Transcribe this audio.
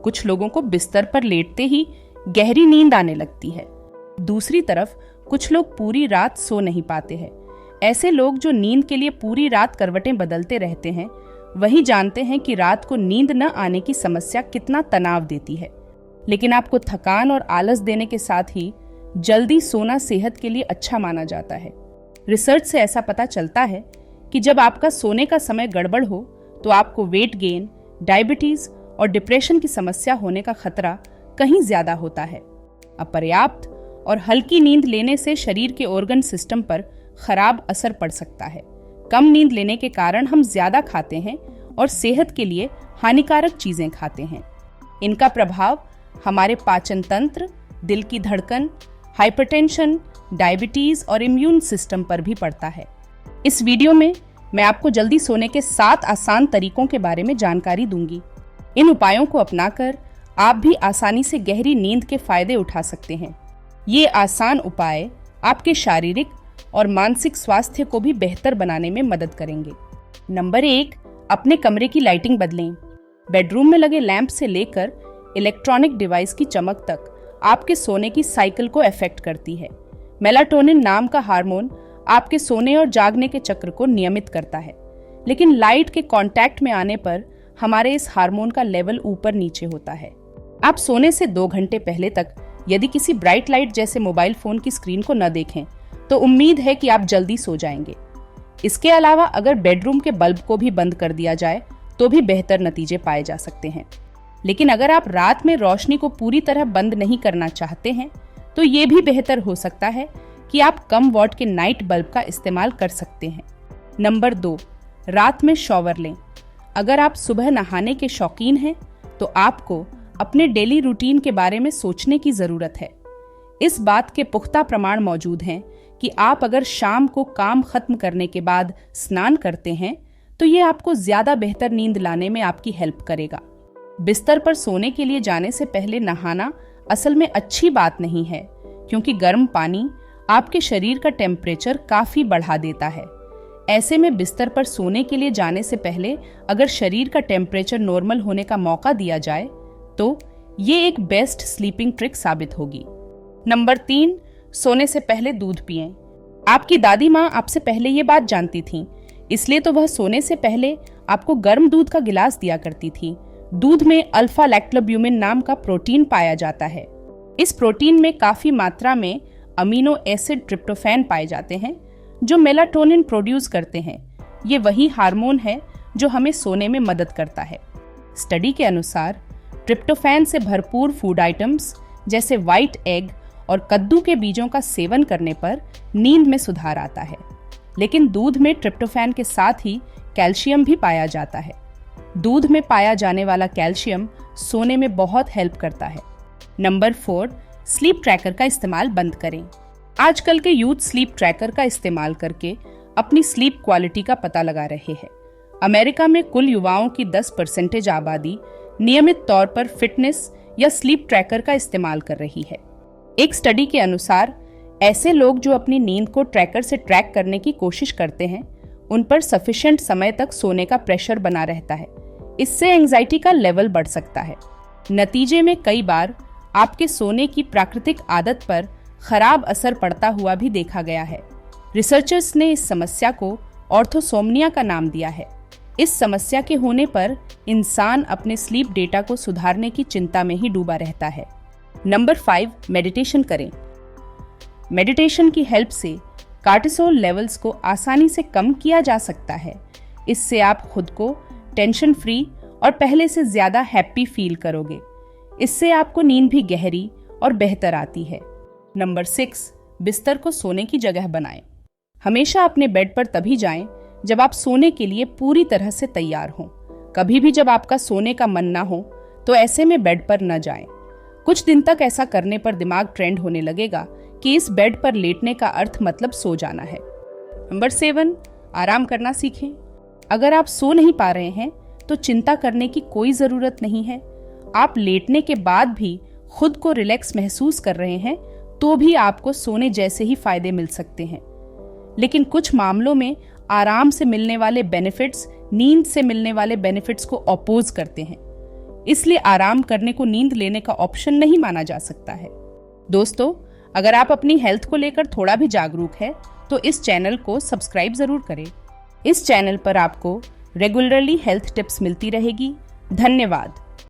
कुछ लोगों को बिस्तर पर लेटते ही गहरी नींद आने लगती है। दूसरी तरफ कुछ लोग पूरी रात सो नहीं पाते हैं। ऐसे लोग जो नींद के लिए पूरी रात करवटें बदलते रहते हैं, वही जानते हैं कि रात को नींद न आने की समस्या कितना तनाव देती है। लेकिन आपको थकान और आलस देने के साथ ही जल्दी सोना सेहत के लिए अच्छा माना जाता है। रिसर्च से ऐसा पता चलता है कि जब आपका सोने का समय गड़बड़ हो तो आपको वेट गेन, डायबिटीज और डिप्रेशन की समस्या होने का खतरा कहीं ज्यादा होता है। अपर्याप्त और हल्की नींद लेने से शरीर के ऑर्गन सिस्टम पर खराब असर पड़ सकता है। कम नींद लेने के कारण हम ज्यादा खाते हैं और सेहत के लिए हानिकारक चीजें खाते हैं। इनका प्रभाव हमारे पाचन तंत्र, दिल की धड़कन, हाइपरटेंशन, डायबिटीज और इम्यून सिस्टम पर भी पड़ता है। इस वीडियो में मैं आपको जल्दी सोने के 7 आसान तरीकों के बारे में जानकारी दूंगी। इन उपायों को अपनाकर आप भी आसानी से गहरी नींद के फायदे उठा सकते हैं। ये आसान उपाय आपके शारीरिक और मानसिक स्वास्थ्य को भी बेहतर बनाने में मदद करेंगे। नंबर 1, अपने कमरे की लाइटिंग बदलें। बेडरूम में लगे लैंप से लेकर इलेक्ट्रॉनिक डिवाइस की चमक तक आपके सोने की साइकिल को अफेक्ट करती है। मेलाटोनिन नाम का हार्मोन आपके सोने और जागने के चक्र को नियमित करता है, लेकिन लाइट के कांटेक्ट में आने पर हमारे इस हार्मोन का लेवल ऊपर नीचे होता है। आप सोने से 2 घंटे पहले तक यदि किसी ब्राइट लाइट जैसे मोबाइल फोन की स्क्रीन को न देखें तो उम्मीद है कि आप जल्दी सो जाएंगे। इसके अलावा अगर बेडरूम के बल्ब को भी बंद कर दिया जाए तो भी बेहतर नतीजे पाए जा सकते हैं। लेकिन अगर आप रात में रोशनी को पूरी तरह बंद नहीं करना चाहते हैं तो ये भी बेहतर हो सकता है कि आप कम वॉट के नाइट बल्ब का इस्तेमाल कर सकते हैं। नंबर 2, रात में शॉवर लें। अगर आप सुबह नहाने के शौकीन हैं तो आपको अपने डेली रूटीन के बारे में सोचने की जरूरत है। इस बात के पुख्ता प्रमाण मौजूद हैं कि आप अगर शाम को काम खत्म करने के बाद स्नान करते हैं तो ये आपको ज्यादा बेहतर नींद लाने में आपकी हेल्प करेगा। बिस्तर पर सोने के लिए जाने से पहले नहाना असल में अच्छी बात नहीं है, क्योंकि गर्म पानी आपके शरीर का टेम्परेचर काफी बढ़ा देता है। ऐसे में बिस्तर पर सोने के लिए जाने से पहले अगर शरीर का टेम्परेचर नॉर्मल होने का मौका दिया जाए तो ये एक बेस्ट स्लीपिंग ट्रिक साबित होगी। नंबर 3, सोने से पहले दूध पिएं। आपकी दादी माँ आपसे पहले ये बात जानती थीं, इसलिए तो वह सोने से पहले आपको गर्म दूध का गिलास दिया करती थी। दूध में अल्फा लैक्टोब्यूमिन नाम का प्रोटीन पाया जाता है। इस प्रोटीन में काफी मात्रा में अमीनो एसिड ट्रिप्टोफैन पाए जाते हैं जो मेलाटोनिन प्रोड्यूस करते हैं। ये वही हार्मोन है जो हमें सोने में मदद करता है। स्टडी के अनुसार ट्रिप्टोफैन से भरपूर फूड आइटम्स जैसे व्हाइट एग और कद्दू के बीजों का सेवन करने पर नींद में सुधार आता है। लेकिन दूध में ट्रिप्टोफैन के साथ ही कैल्शियम भी पाया जाता है। दूध में पाया जाने वाला कैल्शियम सोने में बहुत हेल्प करता है। नंबर 4, स्लीप ट्रैकर का इस्तेमाल बंद करें। आजकल के यूथ स्लीप ट्रैकर का इस्तेमाल करके अपनी स्लीप क्वालिटी का पता लगा रहे हैं। अमेरिका में कुल युवाओं की 10% आबादी नियमित तौर पर फिटनेस या स्लीप ट्रैकर का इस्तेमाल कर रही है। एक स्टडी के अनुसार ऐसे लोग जो अपनी नींद को ट्रैकर से ट्रैक करने की कोशिश करते हैं, उन पर सफिशिएंट समय तक सोने का प्रेशर बना रहता है। इससे एंजाइटी का लेवल बढ़ सकता है। नतीजे में कई बार आपके सोने की प्राकृतिक आदत पर खराब असर पड़ता हुआ भी देखा गया है। रिसर्चर्स ने इस समस्या को ऑर्थोसोमनिया का नाम दिया है। इस समस्या के होने पर इंसान अपने स्लीप डेटा को सुधारने की चिंता में ही डूबा रहता है। नंबर 5, मेडिटेशन करें। मेडिटेशन की हेल्प से कार्टिसोल लेवल्स को आसानी से कम किया जा सकता है। इससे आप खुद को टेंशन फ्री और पहले से ज्यादा हैप्पी फील करोगे। इससे आपको नींद भी गहरी और बेहतर आती है। नंबर 6, बिस्तर को सोने की जगह बनाएं। हमेशा अपने बेड पर तभी जाएं जब आप सोने के लिए पूरी तरह से तैयार हों। कभी भी जब आपका सोने का मन ना हो तो ऐसे में बेड पर न जाएं। कुछ दिन तक ऐसा करने पर दिमाग ट्रेंड होने लगेगा कि इस बेड पर लेटने का अर्थ मतलब सो जाना है। नंबर 7, आराम करना सीखें। अगर आप सो नहीं पा रहे हैं तो चिंता करने की कोई जरूरत नहीं है। आप लेटने के बाद भी खुद को रिलैक्स महसूस कर रहे हैं तो भी आपको सोने जैसे ही फायदे मिल सकते हैं। लेकिन कुछ मामलों में आराम से मिलने वाले बेनिफिट्स नींद से मिलने वाले बेनिफिट्स को अपोज करते हैं। इसलिए आराम करने को नींद लेने का ऑप्शन नहीं माना जा सकता है। दोस्तों, अगर आप अपनी हेल्थ को लेकर थोड़ा भी जागरूक है तो इस चैनल को सब्सक्राइब जरूर करें। इस चैनल पर आपको रेगुलरली हेल्थ टिप्स मिलती रहेगी। धन्यवाद।